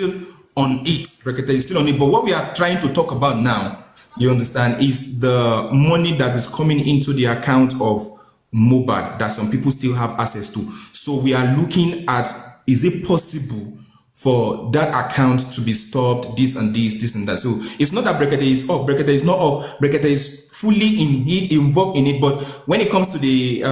on it. Brekete is still on it. But what we are trying to talk about now, you understand, is the money that is coming into the account of Mohbad that some people still have access to. So we are looking at, is it possible for that account to be stopped, this and this, this and that. So it's not that Brekete is off. Brekete is not off. Brekete is fully in it, involved in it. But when it comes to the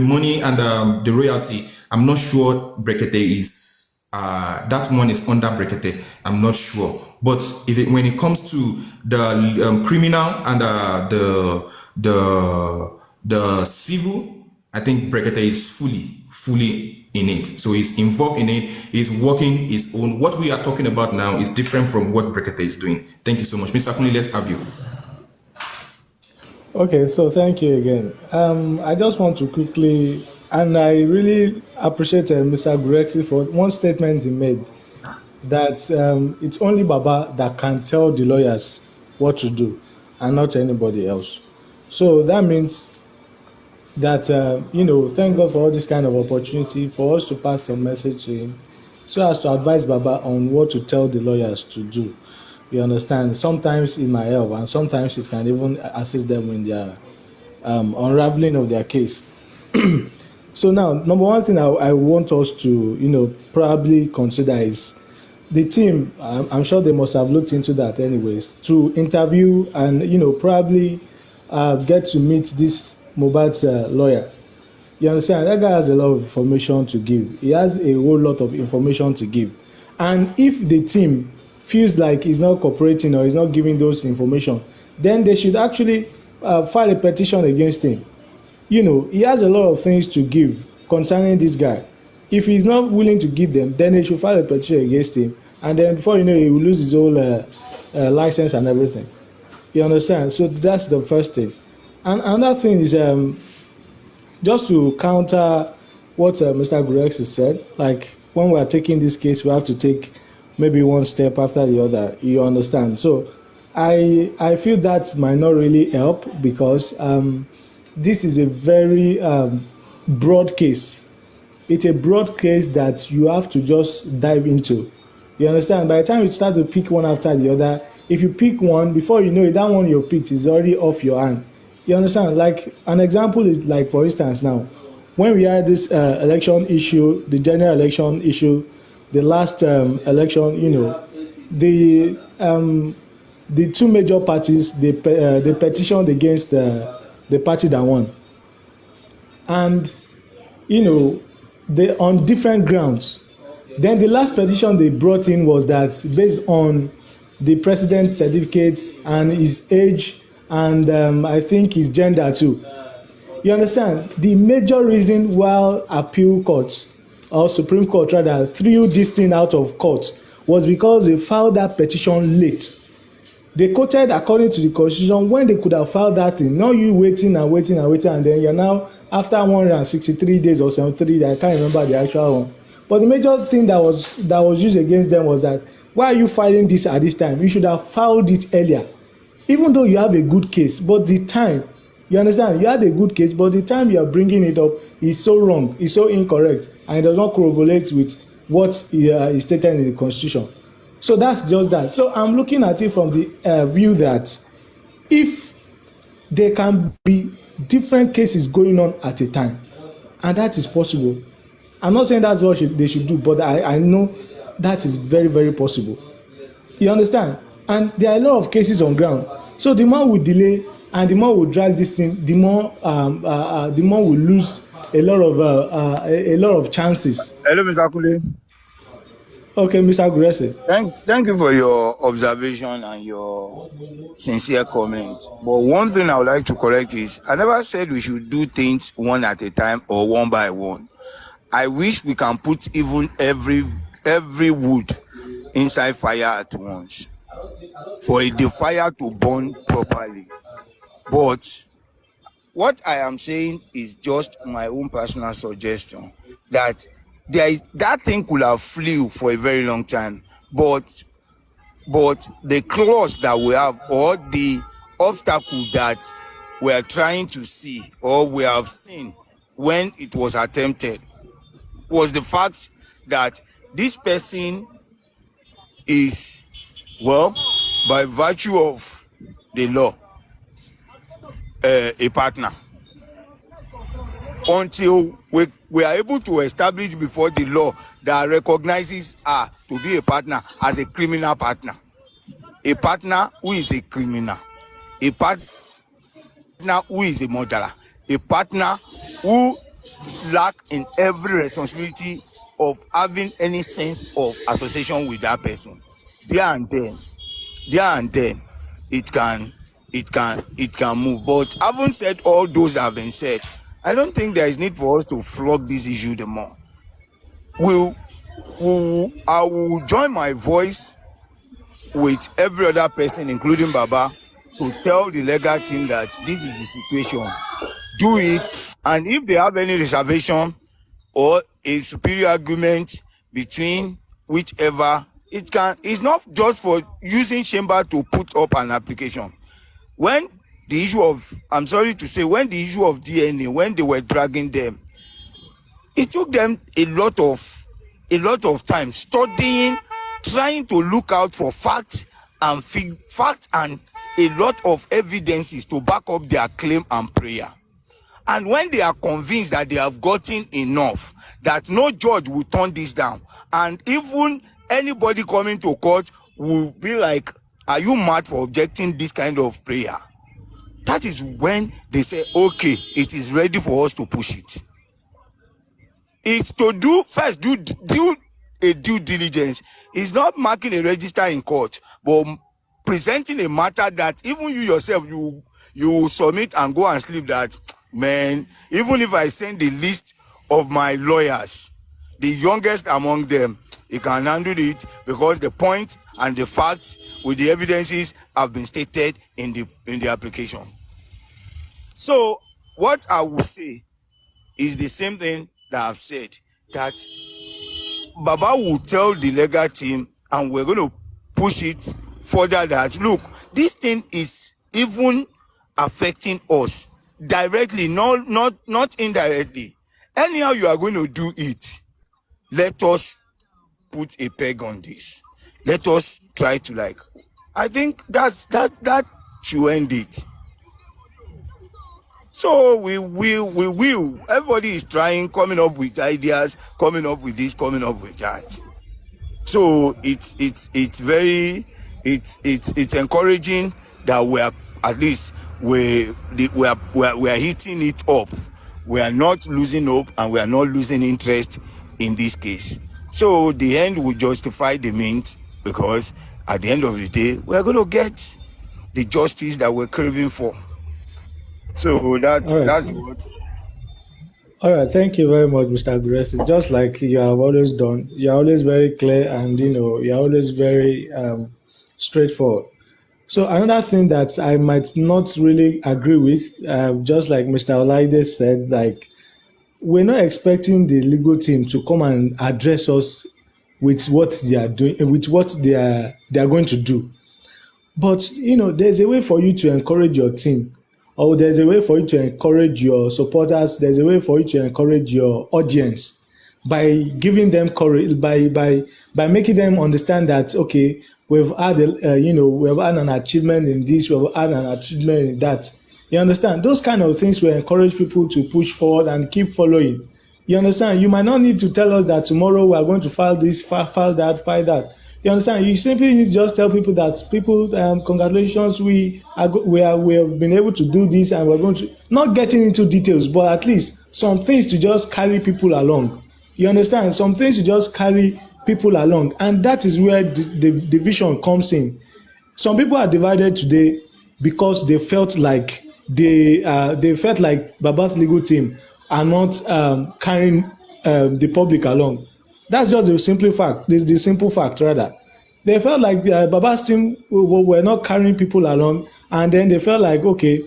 money and the royalty, I'm not sure Brekete is that one is under Brekete. I'm not sure. But when it comes to the criminal and the civil, I think Brekete is fully in it. So he's involved in it. He's working his own. What we are talking about now is different from what Brekete is doing. Thank you so much. Mr. Kuni, let's have you. Okay, so thank you again. I just want to quickly, and I really appreciate Mr. Gurexi for one statement he made, that it's only Baba that can tell the lawyers what to do and not anybody else. So that means that, thank God for all this kind of opportunity for us to pass some message to him so as to advise Baba on what to tell the lawyers to do. You understand? Sometimes it might help, and sometimes it can even assist them in their unraveling of their case. So now, number one thing I want us to, probably consider is the team. I'm sure they must have looked into that anyways, to interview and, probably get to meet this Mohbad's lawyer. You understand? That guy has a lot of information to give. He has a whole lot of information to give. And if the team feels like he's not cooperating or he's not giving those information, then they should actually file a petition against him. He has a lot of things to give concerning this guy. If he's not willing to give them, then they should file a petition against him. And then before you know, he will lose his whole license and everything. You understand? So that's the first thing. And another thing is, just to counter what Mr. Gurex has said, like when we are taking this case, we have to take maybe one step after the other. You understand? So I feel that might not really help because this is a very broad case. It's a broad case that you have to just dive into. You understand? By the time you start to pick one after the other, if you pick one, before you know it, that one you've picked is already off your hand. You understand? Like an example is like, for instance, now, when we had this election issue, the general election issue, the last election, the two major parties, they petitioned against the party that won. And, they on different grounds. Then the last petition they brought in was that based on the president's certificates and his age and I think his gender too. You understand? The major reason why appeal courts or Supreme Court rather threw this thing out of court was because they filed that petition late. They quoted according to the constitution when they could have filed that thing. Not you waiting and waiting and waiting, and then you're now after 163 days or 73 days, I can't remember the actual one. But the major thing that was used against them was that, why are you filing this at this time? You should have filed it earlier. Even though you have a good case, but the time, you understand, you had a good case, but the time you are bringing it up is so wrong, is so incorrect, and it does not correlate with what is stated in the constitution. So that's just that. So I'm looking at it from the view that if there can be different cases going on at a time, and that is possible. I'm not saying that's what they should do, but I know that is very, very possible. You understand? And there are a lot of cases on ground. So the more we delay and the more we drag this thing, the more we lose a lot of chances. Hello, Mr. Kule. Okay, Mr. Gurese. Thank you for your observation and your sincere comment. But one thing I would like to correct is, I never said we should do things one at a time or one by one. I wish we can put even every wood inside fire at once for the fire to burn properly. But what I am saying is just my own personal suggestion, that that thing could have flew for a very long time, but the clause that we have, or the obstacle that we are trying to see or we have seen when it was attempted, was the fact that this person is, well, by virtue of the law, a partner. Until we are able to establish before the law that recognizes her to be a partner as a criminal partner, a partner who is a criminal, a partner who is a murderer, a partner who lack in every responsibility of having any sense of association with that person. There and then it can move. But having said all those that have been said, I don't think there is need for us to flog this issue the more. I will join my voice with every other person, including Baba, to tell the legal team that this is the situation. Do it, and if they have any reservation or a superior argument between whichever, it's not just for using chamber to put up an application. When the issue of, I'm sorry to say, when the issue of DNA, when they were dragging them, it took them a lot of time studying, trying to look out for facts and a lot of evidences to back up their claim and prayer. And when they are convinced that they have gotten enough, that no judge will turn this down, and even anybody coming to court will be like, are you mad for objecting this kind of prayer? That is when they say, okay, it is ready for us to push it. It's to do a due diligence. It's not marking a register in court, but presenting a matter that even you yourself, you submit and go and sleep that, man, even if I send the list of my lawyers, the youngest among them, he can handle it because the point and the facts with the evidences have been stated in the application. So what I will say is the same thing that I've said, that Baba will tell the legal team, and we're going to push it further, that look, this thing is even affecting us directly, not indirectly. Anyhow you are going to do it, let us put a peg on this. Let us try to, I think that should end it. So we will. Everybody is trying, coming up with ideas, coming up with this, coming up with that. So it's encouraging that we are, at least we are hitting it up. We are not losing hope, and we are not losing interest in this case. So the end will justify the means, because at the end of the day, we are going to get the justice that we're craving for. So that's what. All right, thank you very much, Mr. Gressy. Just like you have always done, you're always very clear, and you're always very straightforward. So another thing that I might not really agree with, just like Mr. Olaide said, we're not expecting the legal team to come and address us with what they are doing, with what they are going to do. But there's a way for you to encourage your team, or there's a way for you to encourage your supporters. There's a way for you to encourage your audience by giving them courage, by making them understand that, okay, we've had an achievement in this, we've had an achievement in that. You understand? Those kind of things will encourage people to push forward and keep following. You understand? You might not need to tell us that tomorrow we are going to file this, file that. You understand? You simply need to just tell people that, congratulations, we have been able to do this, and we're going to, not getting into details, but at least some things to just carry people along. You understand? Some things to just carry people along, and that is where the division comes in. Some people are divided today because they felt like Baba's legal team are not carrying the public along. That's just the simple fact. The simple fact, rather. They felt like Baba's team were not carrying people along, and then they felt like, okay,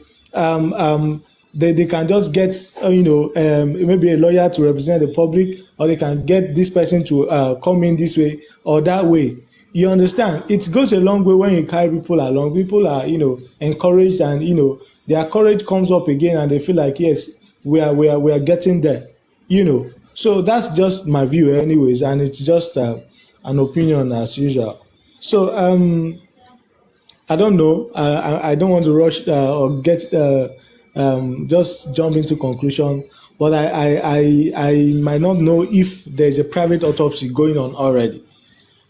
they can just get maybe a lawyer to represent the public, or they can get this person to come in this way or that way. You understand? It goes a long way when you carry people along. People are encouraged, and their courage comes up again, and they feel like, yes, we are getting there. So that's just my view anyways, and it's just an opinion as usual. So I don't know. I don't want to rush or get just jump into conclusion. But I might not know if there's a private autopsy going on already.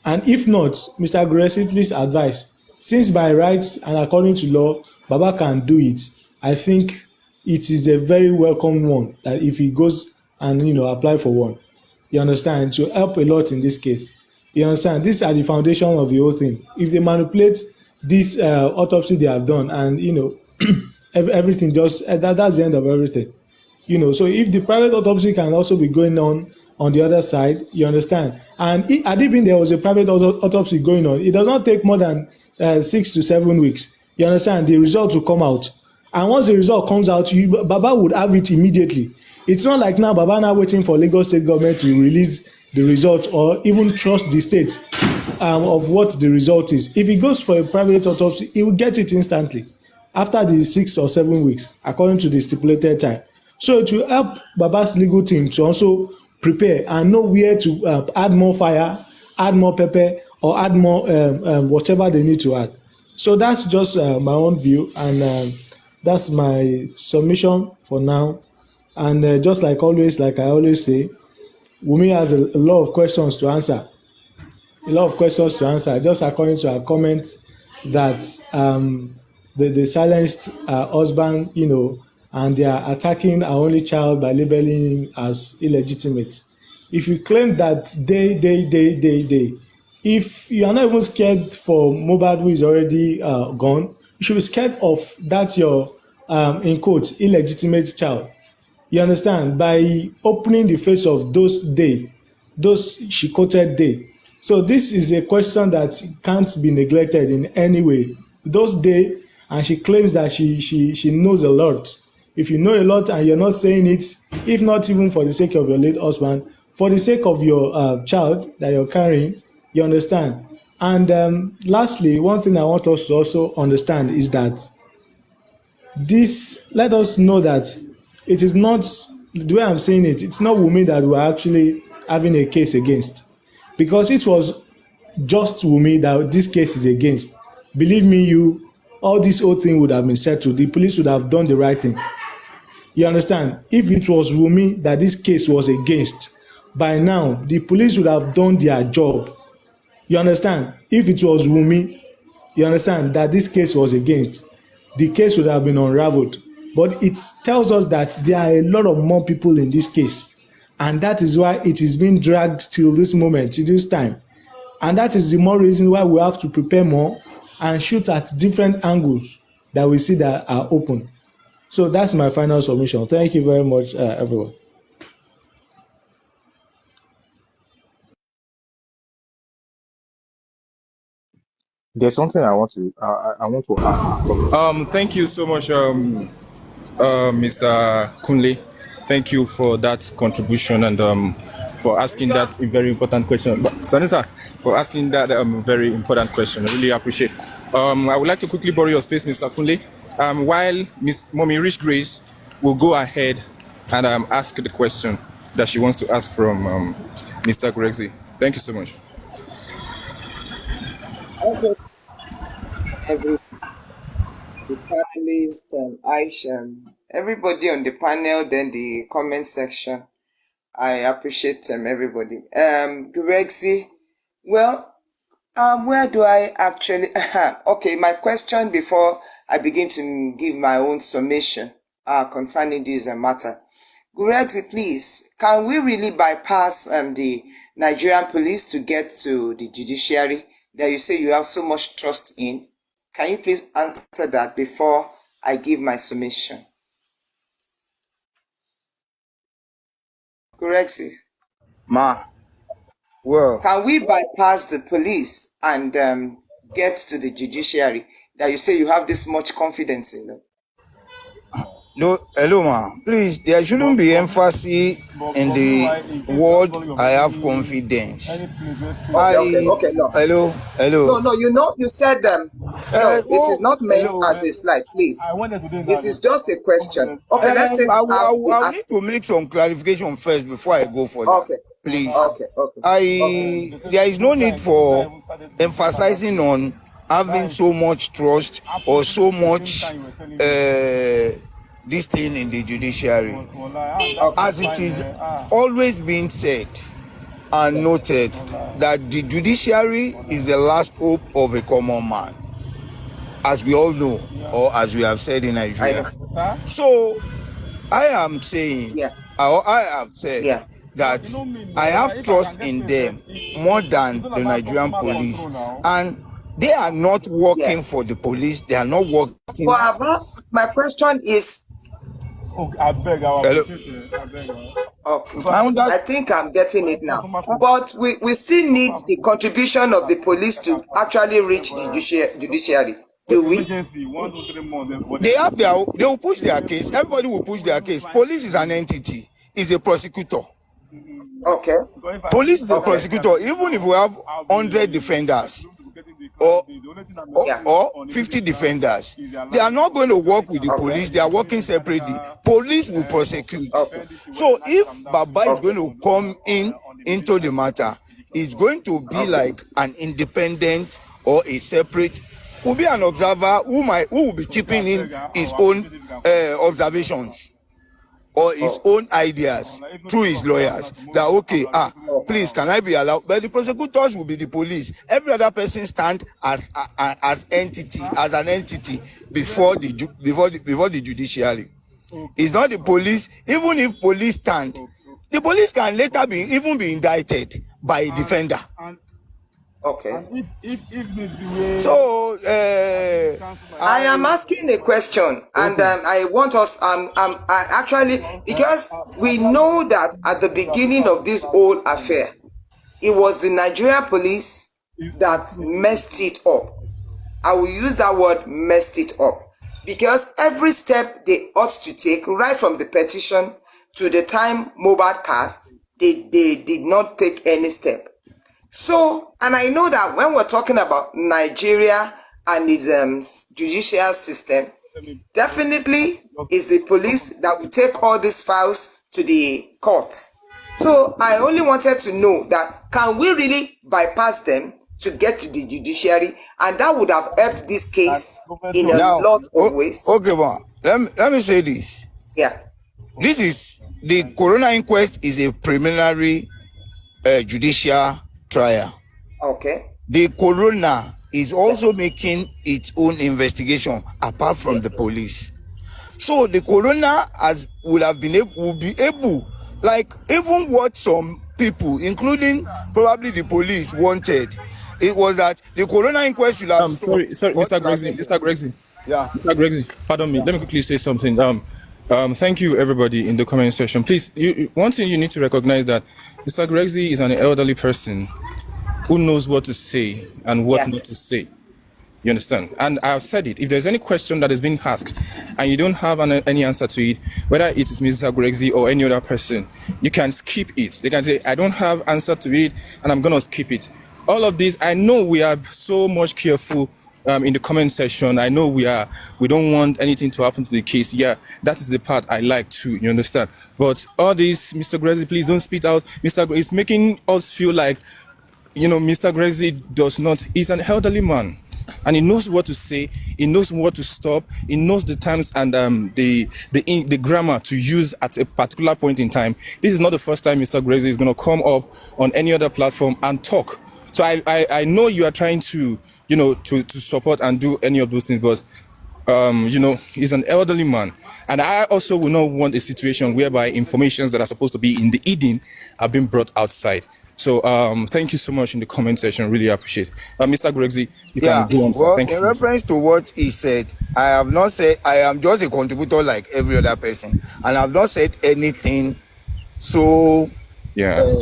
And if not, Mr. Aggressive, please advise. Since by rights and according to law, Baba can do it, I think it is a very welcome one that if he goes and apply for one. You understand? To help a lot in this case. You understand? These are the foundation of the whole thing. If they manipulate this autopsy they have done and everything just that's the end of everything. So if the private autopsy can also be going on the other side, you understand. And had it been there was a private autopsy going on, it does not take more than 6 to 7 weeks. You understand. The result will come out, and once the result comes out, Baba would have it immediately. It's not like now Baba now waiting for Lagos state government to release the result or even trust the state of what the result is. If he goes for a private autopsy, he will get it instantly after the 6 or 7 weeks, according to the stipulated time. So to help Baba's legal team to also prepare and know where to add more fire, add more pepper, or add more whatever they need to add. So that's just my own view, and that's my submission for now. And just like always, like I always say, Wumi has a lot of questions to answer. A lot of questions to answer. Just according to her comment that they silenced her husband, and they are attacking our only child by labeling him as illegitimate. If you claim that they, if you are not even scared for Mohbad who is already gone, you should be scared of that your in quotes illegitimate child. You understand? By opening the face of those she quoted day. So this is a question that can't be neglected in any way. Those day, and she claims that she knows a lot. If you know a lot and you're not saying it, if not even for the sake of your late husband, for the sake of your child that you're carrying, you understand. And lastly, one thing I want us to also understand is that this let us know that it is not the way I'm saying it, it's not Wunmi that we're actually having a case against, because it was just Wunmi that this case is against. Believe me, all this whole thing would have been settled. The police would have done the right thing. You understand? If it was Wunmi that this case was against, by now the police would have done their job. You understand? If it was Wunmi, you understand, that this case was against, the case would have been unraveled. But it tells us that there are a lot of more people in this case, and that is why it is being dragged till this moment, till this time. And that is the more reason why we have to prepare more and shoot at different angles that we see that are open. So that's my final submission. Thank you very much, everyone. There's something I want to add from this. Thank you so much, Mr. Kunle. Thank you for that contribution and for asking that very important question. But Sanisa, for asking that very important question, I really appreciate. I would like to quickly borrow your space, Mr. Kunle. While Miss Mommy Rich Grace will go ahead and ask the question that she wants to ask from Mr. Grexy. Thank you so much. Okay, every the panelists, Aisha, everybody on the panel, then the comment section. I appreciate everybody. Grexy, well, where do I actually? Okay, my question before I begin to give my own summation concerning this matter. Grexy, please, can we really bypass the Nigerian police to get to the judiciary that you say you have so much trust in? Can you please answer that before I give my summation? Grexy, Well, can we bypass the police and get to the judiciary that you say you have this much confidence in them? No, hello, ma. Please, there shouldn't be emphasis in the word I have confidence. Okay, no. Hello, hello. No, you said no, it is not meant Hello. as a slight, please. This is just a question. Okay, let's take I out the will need to make some clarification first before I go for that. Okay. Please. Okay. There is no need for emphasizing on having so much trust or so much this thing in the judiciary. As it is always been said and noted that the judiciary is the last hope of a common man, as we all know, or as we have said in Nigeria. So I am saying, Yeah. or I have said Yeah. that I have trust in them more than the Nigerian police, and they are not working for the police. They are not working. Well, my question is. Okay, I beg. Hello. Okay. I think I'm getting it now. But we still need the contribution of the police to actually reach the judiciary. Do we? They will push their case. Everybody will push their case. Police is an entity, is a prosecutor. Okay. Police is a prosecutor. Even if we have 100 defenders or 50 defenders, they are not going to work with the police. They are working separately. Police will prosecute. So if Baba is going to come into the matter, it's going to be like an independent or a separate, will be an observer who will be chipping in his own observations or his own ideas through his lawyers, that okay, please, can I be allowed? But the prosecutors will be the police. Every other person stand as an entity before the judiciary. It's not the police. Even if police stand, the police can later be indicted by a defender. Okay. So I am asking a question, and I want us. I actually, because we know that at the beginning of this whole affair, it was the Nigerian police that messed it up. I will use that word, messed it up, because every step they ought to take, right from the petition to the time Mohbad passed, they did not take any step. So, and I know that when we're talking about Nigeria and its judicial system, definitely is the police that will take all these files to the courts. So I only wanted to know that, can we really bypass them to get to the judiciary? And that would have helped this case in a lot of ways. Okay, well, let me say this. Yeah. This is, the coroner inquest is a preliminary judicial trial. Okay. The coroner is also making its own investigation apart from the police. So the coroner will be able, like, even what some people, including probably the police, wanted, it was that the coroner inquest will have. Sorry, Mr. Grexy. Yeah. Mr. Grexy, pardon me. Let me quickly say something. Thank you, everybody in the comment section. Please, one thing you need to recognize that Mr. Grexy is an elderly person who knows what to say and what not to say. You understand? And I've said it. If there's any question that is being asked and you don't have any answer to it, whether it is Mr. Grexy or any other person, you can skip it. They can say, I don't have answer to it and I'm going to skip it. All of this, I know we are so much careful in the comment section. I know we don't want anything to happen to the case. Yeah, that is the part I like too. You understand? But all this, Mr. Grexy, please don't spit out. Mr. Grexy is making us feel like, Mr. Grexy does not. He's an elderly man, and he knows what to say. He knows what to stop. He knows the times and the grammar to use at a particular point in time. This is not the first time Mr. Grexy is going to come up on any other platform and talk. So I know you are trying to to support and do any of those things, but he's an elderly man, and I also will not want a situation whereby informations that are supposed to be in the hidden are being brought outside. So thank you so much in the comment section. Really appreciate it. Mr. Grexy, you can go on. Well, thank in you. reference to what he said, I have not said, I am just a contributor like every other person, and I have not said anything so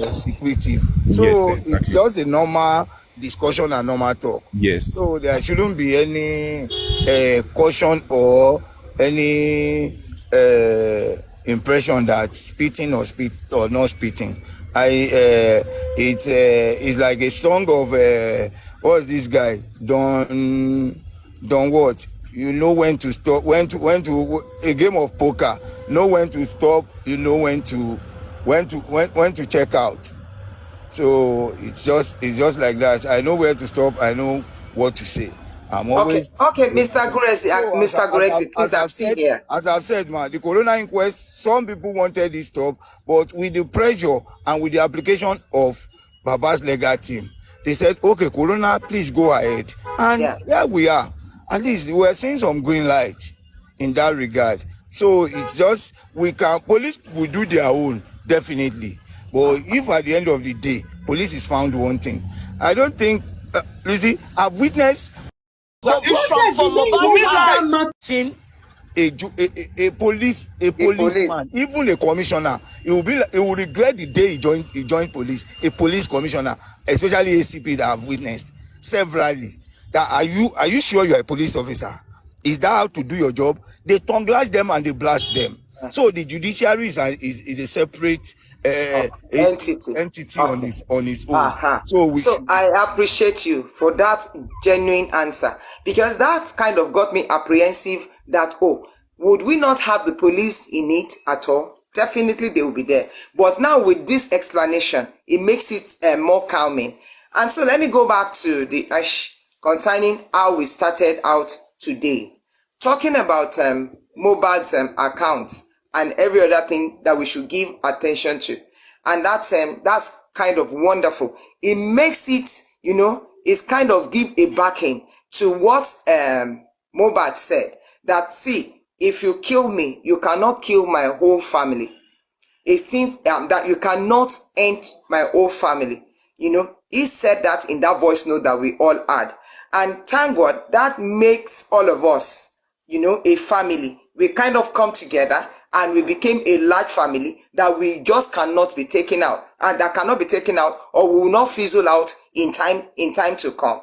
secretive. So yes, exactly. It's just a normal discussion and normal talk. Yes. So there shouldn't be any caution or any impression that spitting or not spitting. It's like a song of what's this guy? Don what? You know when to stop, when to a game of poker. Know when to stop. You know when to check out. So it's just like that. I know where to stop. I know what to say. I'm always Okay, Mr. Gurezi, so Mr. Gurezi, please, I'm still here. as I've said, man, the corona inquest, some people wanted this stop, but with the pressure and with the application of Baba's legal team, they said, okay, corona, please go ahead. And here we are. At least we're seeing some green light in that regard. So it's just, police will do their own, definitely. But if at the end of the day, police is found wanting, I don't think, you see, I've witnessed a policeman, even a commissioner, he will regret the day he joined police. A police commissioner, especially ACP, that I've witnessed severally. That are you sure you're a police officer? Is that how to do your job? They tongue lash them and they blast them. So the judiciary is a separate entity on its own. So I appreciate you for that genuine answer, because that kind of got me apprehensive that, would we not have the police in it at all? Definitely they will be there. But now with this explanation, it makes it more calming. And so let me go back to the concerning how we started out today, talking about Mohbad's account and every other thing that we should give attention to. And that's kind of wonderful. It makes it, it's kind of give a backing to what Mohbad said, that see, if you kill me, you cannot kill my whole family. It seems that you cannot end my whole family. He said that in that voice note that we all had. And thank God, that makes all of us, a family. We kind of come together and we became a large family that we just cannot be taken out, and that cannot be taken out or will not fizzle out in time to come.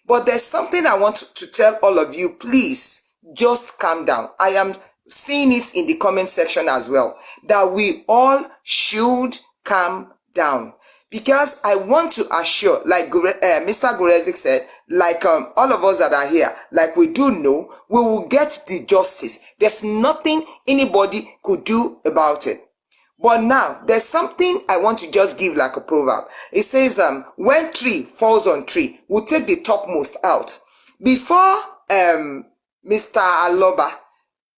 But there's something I want to tell all of you. Please just calm down. I am seeing it in the comment section as well, that we all should calm down. Because I want to assure, like Mr. Gurezik said, like all of us that are here, like we do know, we will get the justice. There's nothing anybody could do about it. But now, there's something I want to just give like a proverb. It says, when tree falls on tree, we'll take the topmost out. Before Mr. Aloba,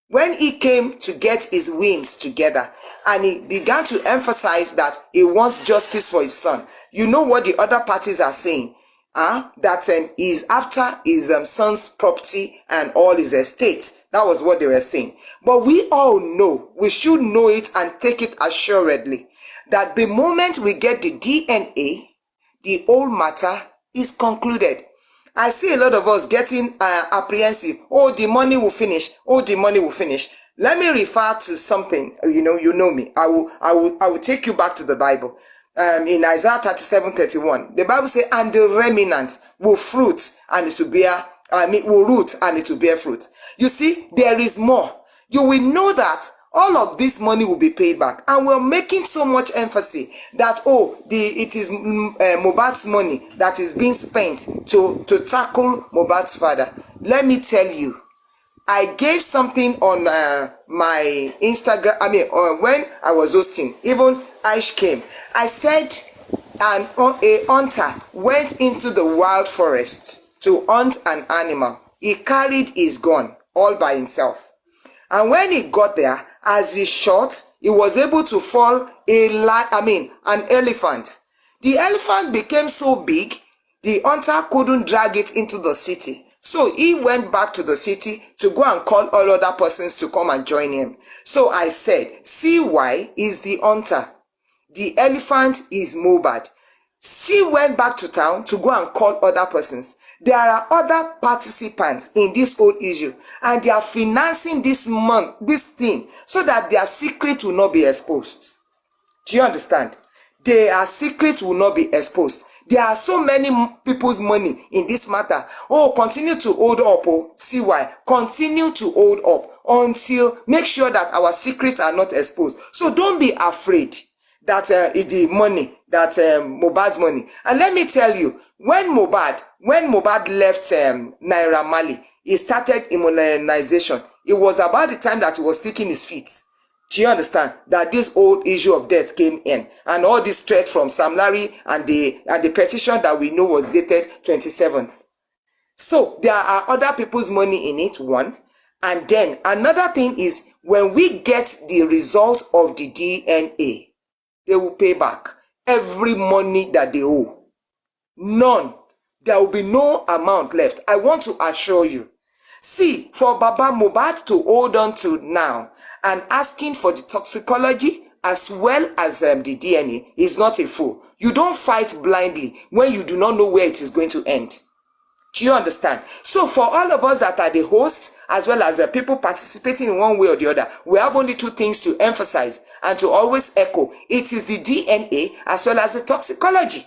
when he came to get his wings together and he began to emphasize that he wants justice for his son, you know what the other parties are saying? That he's after his son's property and all his estate. That was what they were saying. But we all know, we should know it and take it assuredly, that the moment we get the DNA, the whole matter is concluded. I see a lot of us getting apprehensive. Oh, the money will finish. Oh, the money will finish. Let me refer to something. You know me. I will take you back to the Bible. In Isaiah 37:31, the Bible says, and the remnant will fruit and it will bear. Will root and it will bear fruit. You see, there is more. You will know that all of this money will be paid back, and we're making so much emphasis that it is Mohbad's money that is being spent to tackle Mohbad's father. Let me tell you, I gave something on my Instagram. When I was hosting, even Aish came. I said, a hunter went into the wild forest to hunt an animal. He carried his gun all by himself. And when he got there, as he shot, he was able to fall an elephant. The elephant became so big, the hunter couldn't drag it into the city. So he went back to the city to go and call all other persons to come and join him. So I said, CY is the hunter. The elephant is Mohbad. She went back to town to go and call other persons. There are other participants in this whole issue, and they are financing this thing so that their secret will not be exposed. Do you understand? Their secret will not be exposed. There are so many people's money in this matter. Continue to hold up, CY. Continue to hold up. until make sure that our secrets are not exposed. So don't be afraid that the money, that Mohbad's money. And let me tell you, when Mohbad left Naira Marley, he started immunization. It was about the time that he was picking his feet. Do you understand that this old issue of death came in, and all this threat from Sam Larry and the petition that we know was dated 27th. So there are other people's money in it, one. And then another thing is, when we get the result of the DNA, they will pay back every money that they owe. None. There will be no amount left. I want to assure you. See, for Baba Mohbad to hold on to now and asking for the toxicology as well as the DNA is not a fool. You don't fight blindly when you do not know where it is going to end. Do you understand? So for all of us that are the hosts, as well as the people participating in one way or the other, we have only two things to emphasize and to always echo. It is the DNA as well as the toxicology.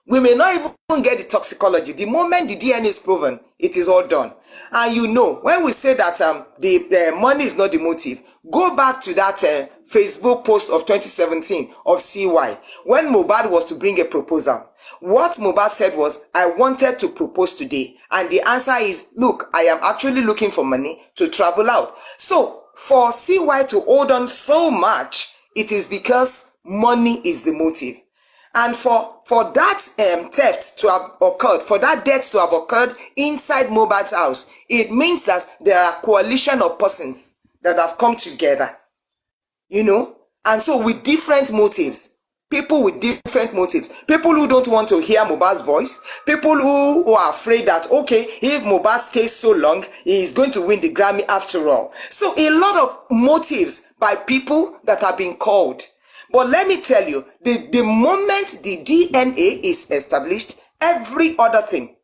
We may not even get the toxicology. The moment the DNA is proven, it is all done. And you know, when we say that the money is not the motive, go back to that Facebook post of 2017 of CY, when Mohbad was to bring a proposal. What Mohbad said was, I wanted to propose today. And the answer is, look, I am actually looking for money to travel out. So for CY to hold on so much, it is because money is the motive. And for that theft to have occurred, for that death to have occurred inside Mohbad's house, it means that there are a coalition of persons that have come together, you know, and so with different motives, people with different motives, people who don't want to hear Mohbad's voice, people who are afraid that, okay, if Mohbad stays so long, he is going to win the Grammy after all. So a lot of motives by people that have been called. But let me tell you, the moment the DNA is established, every other thing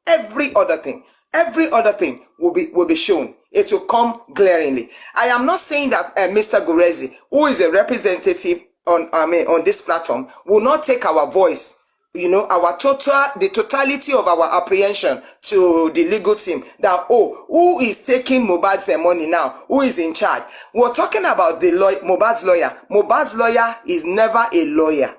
will be shown. It will come glaringly. I am not saying that Mr. Gurezi, who is a representative on this platform, will not take our voice, you know, the totality of our apprehension to the legal team, that, oh, who is taking Mohbad's money now? Who is in charge? We're talking about the Mohbad's lawyer. Mohbad's lawyer is never a lawyer.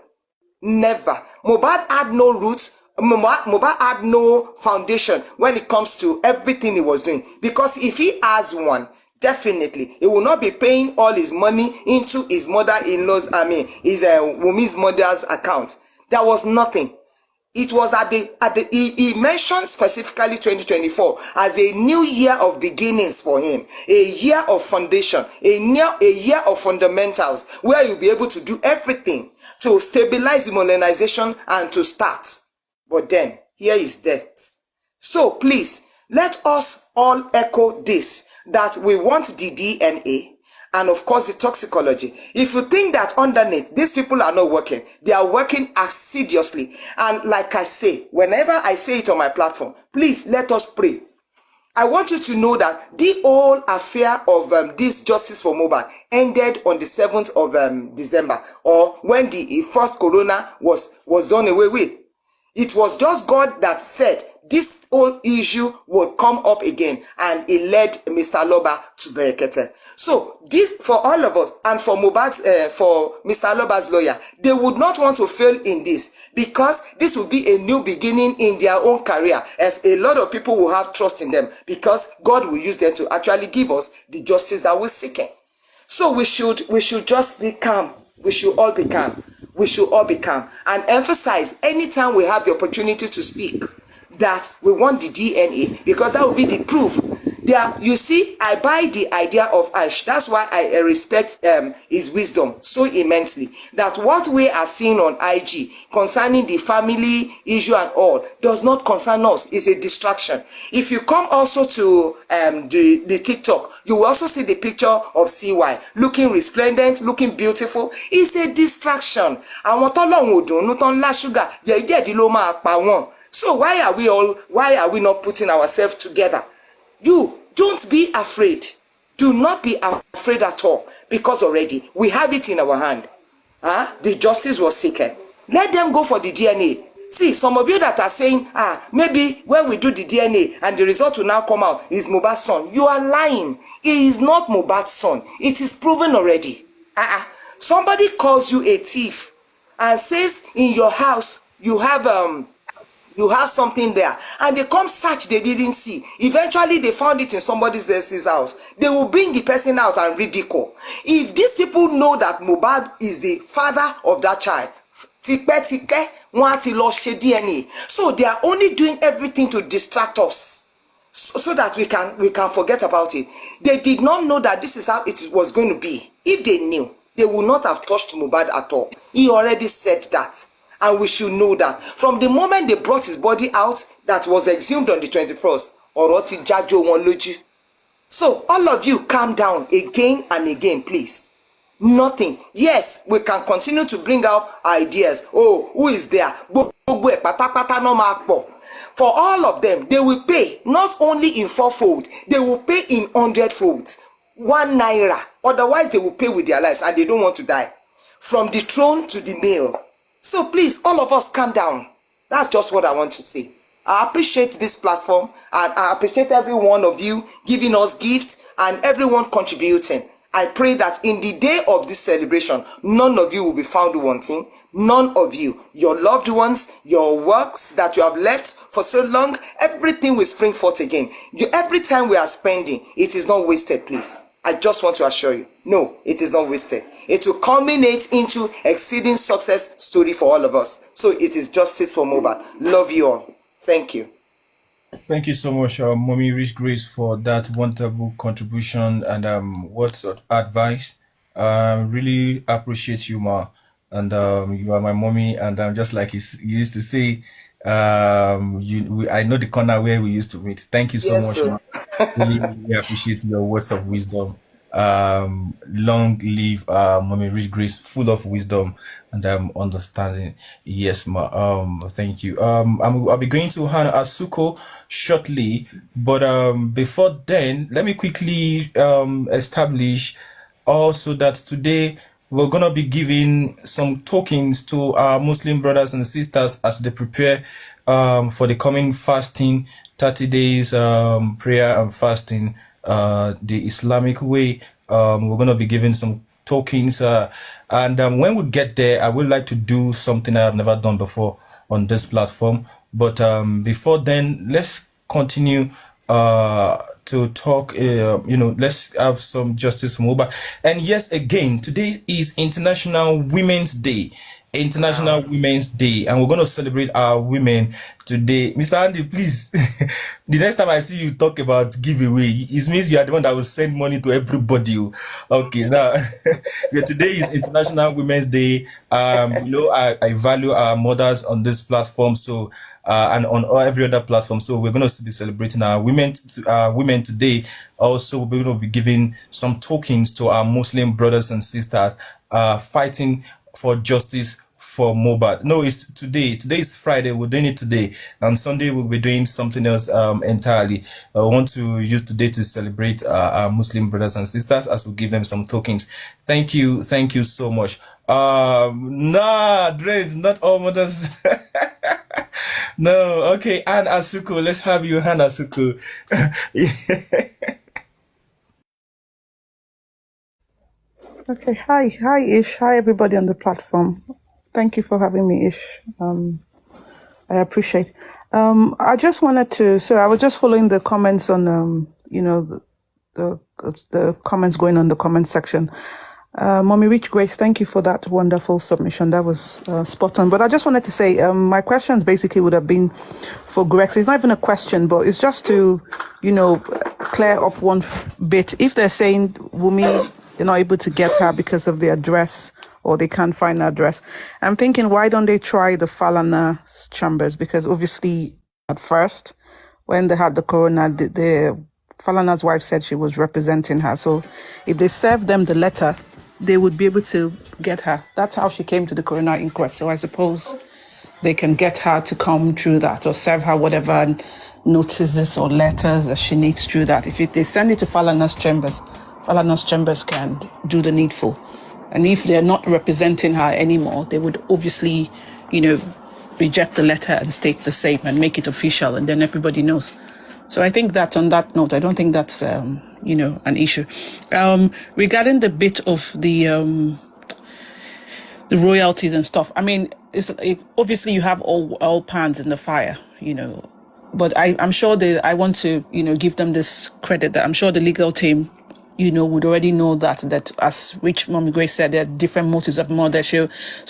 Never. Mohbad had no roots. Mohbad had no foundation when it comes to everything he was doing. Because if he has one, definitely he will not be paying all his money into his mother-in-law's, his Wumi's mother's account. There was nothing. It was he mentioned specifically 2024 as a new year of beginnings for him, a year of foundation, a year of fundamentals, where you'll be able to do everything to stabilize the modernization and to start. But then, here is death. So please, let us all echo this, that we want the DNA, and of course the toxicology. If you think that underneath these people are not working, they are working assiduously. And like I say, whenever I say it on my platform, please let us pray. I want you to know that the whole affair of this justice for Mohbad ended on the 7th of December, or when the first corona was done away with. It was just God that said this whole issue would come up again, and it led Mr. Loba to Berekete. So this, for all of us, and for Mohbad's, for Mr. Loba's lawyer, they would not want to fail in this, because this will be a new beginning in their own career, as a lot of people will have trust in them, because God will use them to actually give us the justice that we're seeking. So we should just be calm. We should all be calm. We should all be calm and emphasize anytime we have the opportunity to speak that we want the DNA, because that will be the proof. There, you see, I buy the idea of Ash. That's why I respect his wisdom so immensely. That what we are seeing on IG concerning the family issue and all does not concern us. It's a distraction. If you come also to the TikTok, you will also see the picture of CY looking resplendent, looking beautiful. It's a distraction. So why are we not putting ourselves together? You don't be afraid. Do not be afraid at all, because already we have it in our hand. The justice was seeking. Let them go for the DNA. See, some of you that are saying, maybe when we do the DNA and the result will now come out is Mohbad's son, you are lying. He is not Mohbad's son. It is proven already. Somebody calls you a thief and says in your house you have something there, and they come search, they didn't see. Eventually they found it in somebody else's house. They will bring the person out and ridicule. If these people know that Mohbad is the father of that child, DNA. So they are only doing everything to distract us, so that we can forget about it. They did not know that this is how it was going to be. If they knew, they would not have touched Mohbad at all. He already said that, and we should know that. From the moment they brought his body out, that was exhumed on the 21st, Oroti Jajo Wonloju. So all of you, calm down again and again, please. Nothing. Yes, we can continue to bring out ideas. Oh, who is there? For all of them, they will pay not only in 4-fold, they will pay in 100-folds. 1 naira. Otherwise, they will pay with their lives, and they don't want to die. From the throne to the mail. So please, all of us, calm down. That's just what I want to say. I appreciate this platform, and I appreciate every one of you giving us gifts and everyone contributing. I pray that in the day of this celebration, none of you will be found wanting. None of you, your loved ones, your works that you have left for so long, everything will spring forth again. Every time we are spending, it is not wasted, please. I just want to assure you, no, it is not wasted. It will culminate into exceeding success story for all of us. So it is justice for Mohbad. Love you all. Thank you. Thank you so much, Mommy Rich Grace, for that wonderful contribution and words of advice. Really appreciate you, Ma. And you are my mommy, and just like you used to say, I know the corner where we used to meet. Thank you so Yes, much, sir. Ma. Really appreciate your words of wisdom. Long live Mommy Rich Grace, full of wisdom and understanding. Yes, Ma. Thank you. I'll be going to Hannah Asuko shortly, but before then, let me quickly establish also that today we're gonna be giving some tokens to our Muslim brothers and sisters as they prepare for the coming fasting, 30 days prayer and fasting, the Islamic way. We're gonna be giving some tokens, and when we get there, I would like to do something I've never done before on this platform. But before then, let's continue to talk. Let's have some justice for Mohbad. And yes, again, today is International Women's Day. International Women's Day, and we're going to celebrate our women today. Mr. Andy, please, the next time I see you talk about giveaway, it means you are the one that will send money to everybody. Okay, now, yeah, today is International Women's Day. I value our mothers on this platform, so and on every other platform. So we're going to be celebrating our women today. Also, we're going to be giving some tokens to our Muslim brothers and sisters fighting for justice for Mohbad. No, it's today. Today is Friday. We're doing it today. And Sunday we'll be doing something else entirely. I want to use today to celebrate our Muslim brothers and sisters as we give them some tokens. Thank you so much. Dreads, not all mothers. No, okay, Anne Asuko, let's have you, Anne Asuko. Okay, hi Ish, hi everybody on the platform. Thank you for having me, Ish. I appreciate. I just wanted to, so I was just following the comments on, the comments going on the comment section. Mommy Rich Grace, thank you for that wonderful submission. That was spot on. But I just wanted to say, my questions basically would have been for Grex. It's not even a question, but it's just to, clear up one bit. If they're saying Wumi, they're not able to get her because of the address, or they can't find the address, I'm thinking, why don't they try the Falana's chambers? Because obviously, at first, when they had the corona, the Falana's wife said she was representing her. So if they serve them the letter, they would be able to get her. That's how she came to the coroner inquest. So I suppose they can get her to come through that, or serve her whatever notices or letters that she needs through that. If they send it to Falana's chambers can do the needful. And if they're not representing her anymore, they would obviously, reject the letter and state the same and make it official, and then everybody knows. So I think that on that note, I don't think that's an issue. Regarding the bit of the royalties and stuff, I mean, obviously you have all pans in the fire, but I'm sure I want to give them this credit that I'm sure the legal team would already know that as which Mommy Grace said, there are different motives of murder. So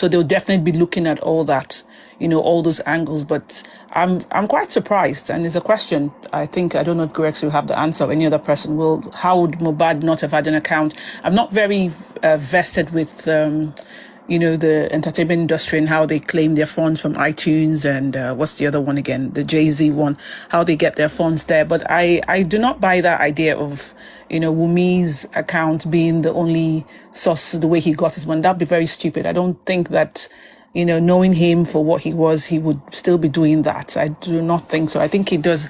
they'll definitely be looking at all that, all those angles. But I'm quite surprised, and it's a question. I don't know if Grex will have the answer, or any other person will. How would Mohbad not have had an account? I'm not very vested with the entertainment industry and how they claim their funds from iTunes and what's the other one again? The Jay-Z one, how they get their funds there. But I do not buy that idea of, Wumi's account being the only source, the way he got his money. That'd be very stupid. I don't think that, knowing him for what he was, he would still be doing that. I do not think so. I think he does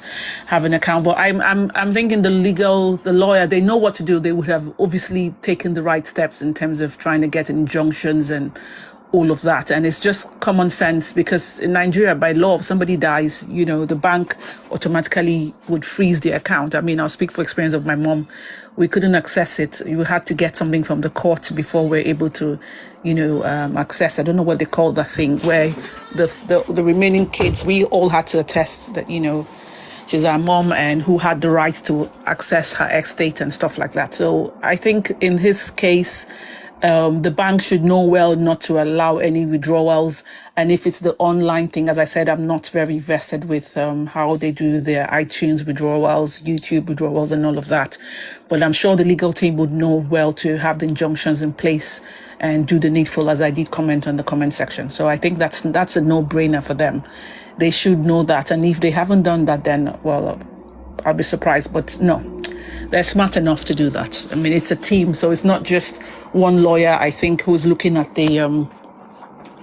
have an account, but I'm thinking the lawyer, they know what to do. They would have obviously taken the right steps in terms of trying to get injunctions and all of that. And it's just common sense, because in Nigeria, by law, if somebody dies, the bank automatically would freeze the account. I mean, I'll speak for experience of my mom. We couldn't access it. You had to get something from the court before we're able to, access. I don't know what they call that thing, where the remaining kids, we all had to attest that, she's our mom and who had the right to access her estate and stuff like that. So I think in his case, the bank should know well not to allow any withdrawals. And if it's the online thing, as I said, I'm not very vested with how they do their iTunes withdrawals, YouTube withdrawals and all of that. But I'm sure the legal team would know well to have the injunctions in place and do the needful, as I did comment on the comment section. So I think that's a no-brainer for them. They should know that. And if they haven't done that, then, well, I'll be surprised. But no, they're smart enough to do that. I mean, it's a team, so it's not just one lawyer, I think, who's looking at the,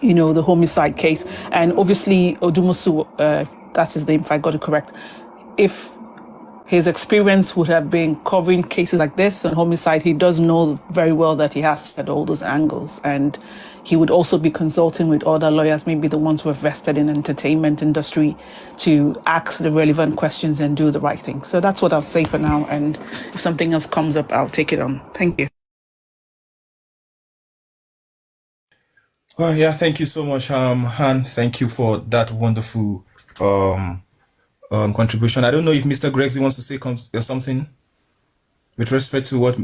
the homicide case. And obviously, Odumusu, that's his name, if I got it correct, if his experience would have been covering cases like this and homicide, he does know very well that he has at all those angles. And he would also be consulting with other lawyers, maybe the ones who are vested in entertainment industry, to ask the relevant questions and do the right thing. So that's what I'll say for now. And if something else comes up, I'll take it on. Thank you. Well, yeah, thank you so much, Han. Thank you for that wonderful contribution. I don't know if Mr. Grexy wants to say something with respect to what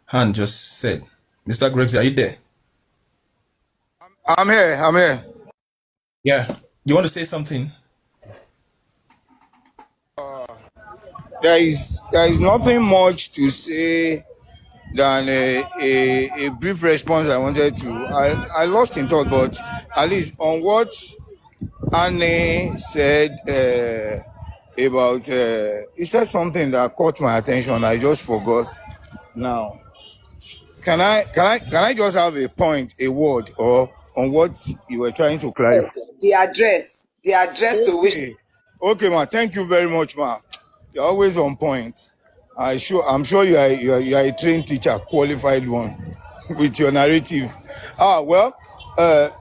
Han just said. Mr. Grexy, are you there? I'm here. Yeah. You want to say something? There is nothing much to say than a brief response I wanted to. I lost in thought, but at least on what Annie said about he said something that caught my attention. I just forgot now. Can I just have a point, a word, or on what you were trying to clarify? Yes, the address to which. Okay, ma. Thank you very much, ma. You're always on point. I'm sure you are a trained teacher, qualified one, with your narrative. Well,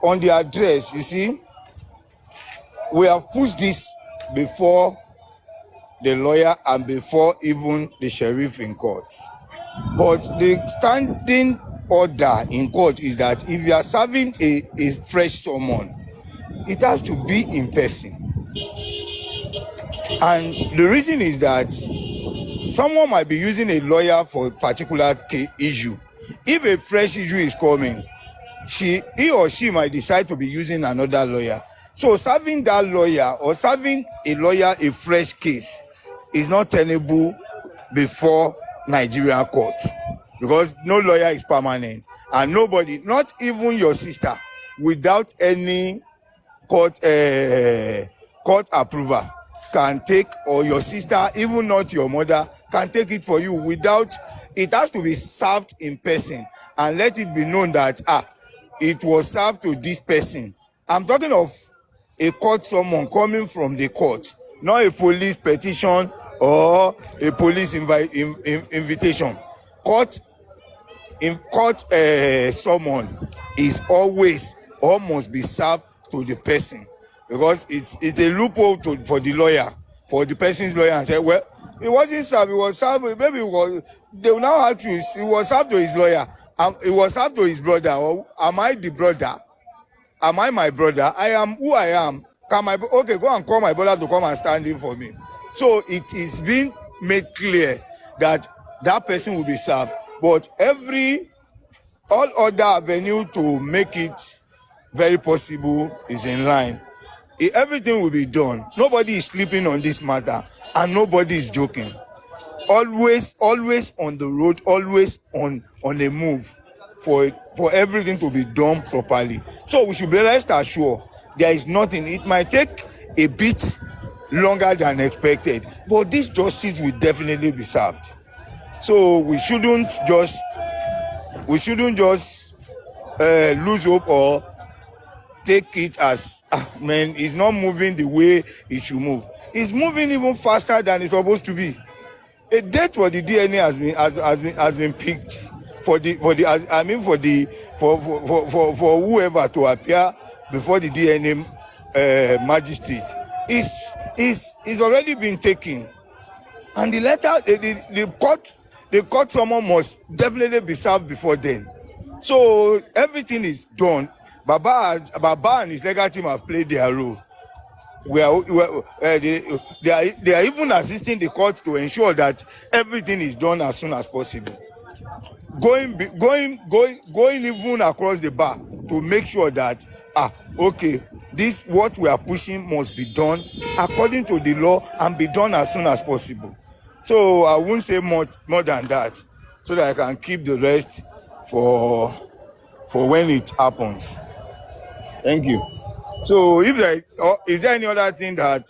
on the address, you see, we have pushed this before the lawyer and before even the sheriff in court. But the standing order in court is that if you are serving a fresh summon, it has to be in person. And the reason is that someone might be using a lawyer for a particular issue. If a fresh issue is coming, he or she might decide to be using another lawyer. So serving that lawyer or serving a lawyer a fresh case is not tenable before Nigerian court, because no lawyer is permanent, and nobody, not even your sister, without any court approval, can take, or your sister, even not your mother, can take it for you without. It has to be served in person and let it be known that it was served to this person. I'm talking of a court summon coming from the court, not a police petition or a police invitation. Court summon is always or must be served to the person. because it's a loophole for the lawyer, for the person's lawyer, and say, well, it wasn't served, it was served, maybe it was, they will now ask you, it was served to his lawyer, it was served to his brother, or am I the brother? Am I my brother? I am who I am. Okay, go and call my brother to come and stand in for me. So it is being made clear that that person will be served, but all other avenue to make it very possible is in line. Everything will be done. Nobody is sleeping on this matter, and nobody is joking. Always on the road, always on a move for everything to be done properly. So we should be rest assured there is nothing. It might take a bit longer than expected, but this justice will definitely be served. So we shouldn't just lose hope or take it as man, it's not moving the way it should move. It's moving even faster than it's supposed to be. A date for the DNA has been picked for whoever to appear before the DNA magistrate. It's already been taken, and the letter the court summon must definitely be served before then. So everything is done. Baba and his legal team have played their role. They are even assisting the court to ensure that everything is done as soon as possible. Going even across the bar to make sure that okay, this what we are pushing must be done according to the law and be done as soon as possible. So I won't say more than that, so that I can keep the rest for when it happens. Thank you. So is there any other thing that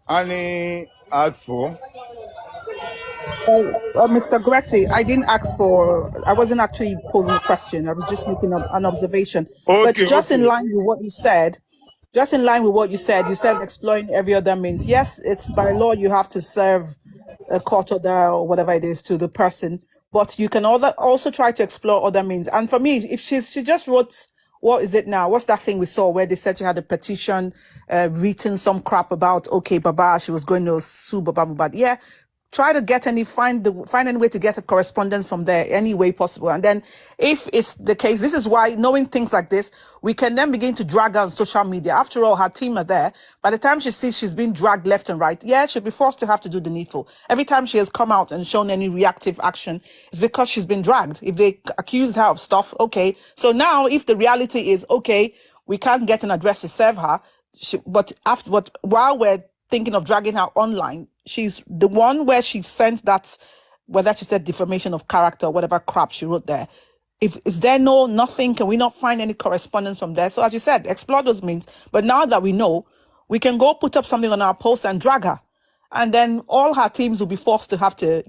Annie asked for? Mr. Gretti, I wasn't actually posing a question. I was just making an observation. But just in line with what you said, you said exploring every other means. Yes, it's by law you have to serve a court order or whatever it is to the person, but you can also try to explore other means. And for me, if she just wrote, what is it now? What's that thing we saw where they said she had a petition written some crap about, okay, Baba, she was going to sue Baba Mohbad. Yeah, try to find any way to get a correspondence from there any way possible. And then if it's the case, this is why knowing things like this, we can then begin to drag her on social media. After all, her team are there. By the time she sees she's being dragged left and right, yeah, she'll be forced to have to do the needful. Every time she has come out and shown any reactive action, it's because she's been dragged. If they accused her of stuff, okay. So now if the reality is, okay, we can't get an address to serve her, but while we're thinking of dragging her online, she's the one where she sent that, whether she said defamation of character or whatever crap she wrote there. Is there nothing? Can we not find any correspondence from there? So as you said, explore those means. But now that we know, we can go put up something on our post and drag her. And then all her teams will be forced to have to,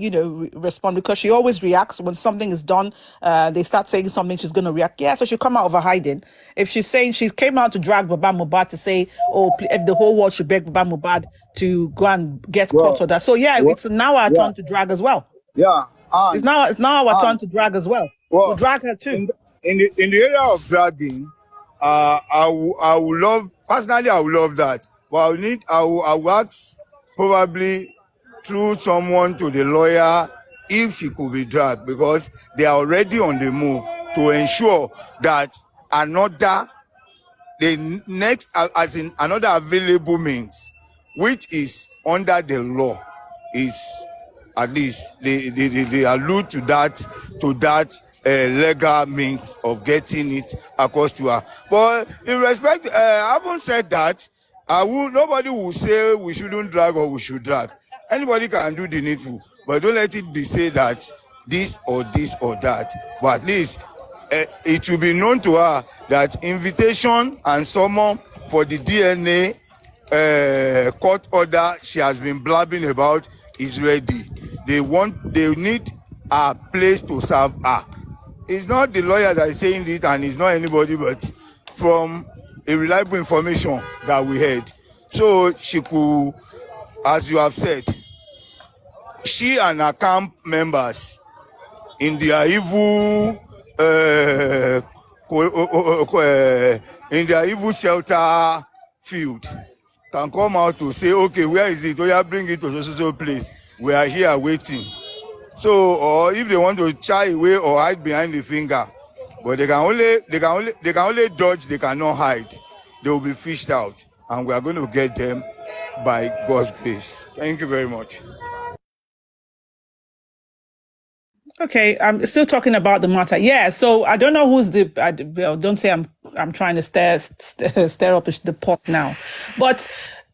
respond, because she always reacts when something is done. They start saying something, she's going to react. Yeah, so she'll come out of her hiding. If she's saying she came out to drag Baba Mohbad to say, if the whole world should beg Baba Mohbad to go and get court order. So yeah, it's now our turn to drag as well. Yeah, it's now our turn to drag as well. We'll drag her too. In the area of dragging, I would love personally. I would love that, but I will ask, probably through someone to the lawyer, if she could be dragged, because they are already on the move to ensure that another available means, which is under the law, is at least they allude to that legal means of getting it across to her. But in respect, I haven't said that. Nobody will say we shouldn't drag or we should drag. Anybody can do the needful, but don't let it be said that this or that. But at least it should be known to her that invitation and summon for the DNA court order she has been blabbing about is ready. They need a place to serve her. It's not the lawyer that is saying it, and it's not anybody, but from a reliable information that we heard. So she could, as you have said, she and her camp members in their evil shelter field can come out to say, okay, where is it? Oh, yeah, bring it to so place. We are here waiting. So, or if they want to shy away or hide behind the finger, but they can only dodge, they cannot hide. They will be fished out, and we are going to get them by God's grace. Thank you very much. Okay, I'm still talking about the matter. Yeah, so I don't know who's don't say I'm trying to stir up the pot now, but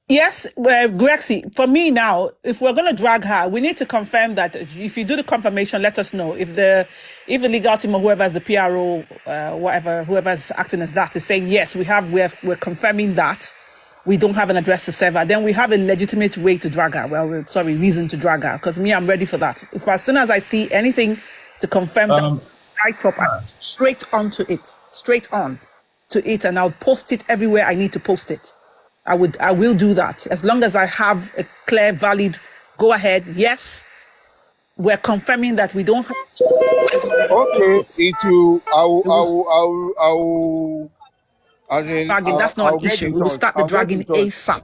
yes, Grexy, for me now, if we're going to drag her, we need to confirm that. If you do the confirmation, let us know. If the legal team or whoever's the PRO, whoever's acting as that is saying yes, we're confirming that we don't have an address to serve her, then we have a legitimate way to drag her. Reason to drag her. Because me, I'm ready for that. If as soon as I see anything to confirm that, right up, straight on to it, and I'll post it everywhere I need to post it. I will do that as long as I have a clear, valid go ahead. Yes, we're confirming that we don't have. Okay, I will. As in, dragging, that's not an issue. We will start the dragging ASAP.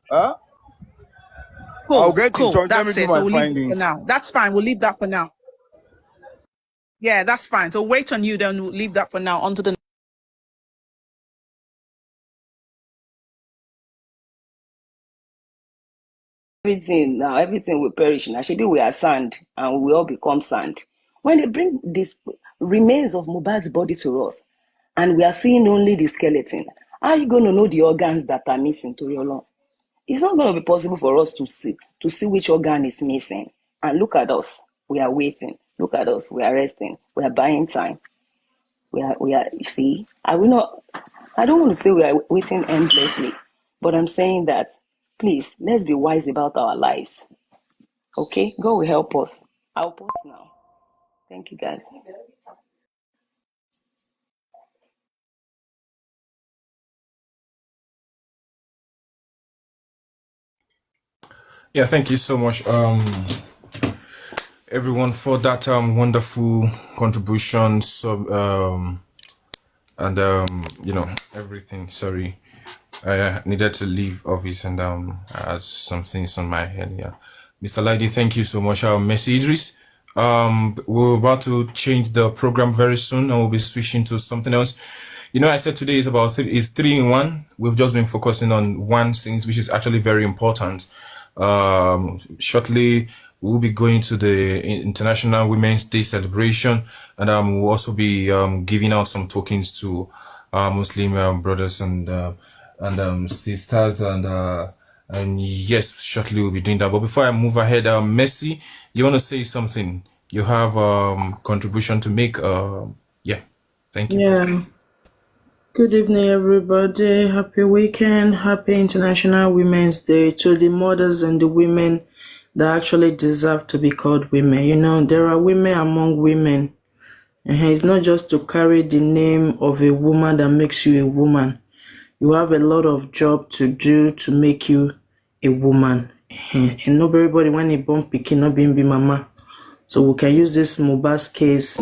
Huh? Cool, I'll get in touch. That's it. So we'll leave it for now. That's fine. We'll leave that for now. Yeah, that's fine. So wait on you, then we'll leave that for now. On to the everything will perish. Now, maybe we are sand and we all become sand. When they bring this remains of Mohbad's body to us, and we are seeing only the skeleton, how are you going to know the organs that are missing to your law? It's not going to be possible for us to see which organ is missing. And look at us, we are waiting. Look at us, we are resting. We are buying time. We are. You see, I don't want to say we are waiting endlessly, but I'm saying that please let's be wise about our lives. Okay, God will help us. I'll pause now. Thank you, guys. Yeah, thank you so much, everyone, for that wonderful contribution. And everything. Sorry, I needed to leave office and I had some things on my head. Yeah, Mr. Lady, thank you so much. Messi Idris. We're about to change the program very soon, and we'll be switching to something else. I said today is about is 3 in 1. We've just been focusing on one thing, which is actually very important. Shortly, we'll be going to the International Women's Day celebration, and we'll also be giving out some tokens to Muslim brothers and sisters, and yes, shortly we'll be doing that. But before I move ahead, Messi, you want to say something? You have contribution to make? Yeah, thank you. Yeah. Good evening, everybody. Happy weekend. Happy International Women's Day to the mothers and the women that actually deserve to be called women. There are women among women. And it's not just to carry the name of a woman that makes you a woman. You have a lot of job to do to make you a woman. And not everybody when they born picking up being mama. So we can use this Mohbad's case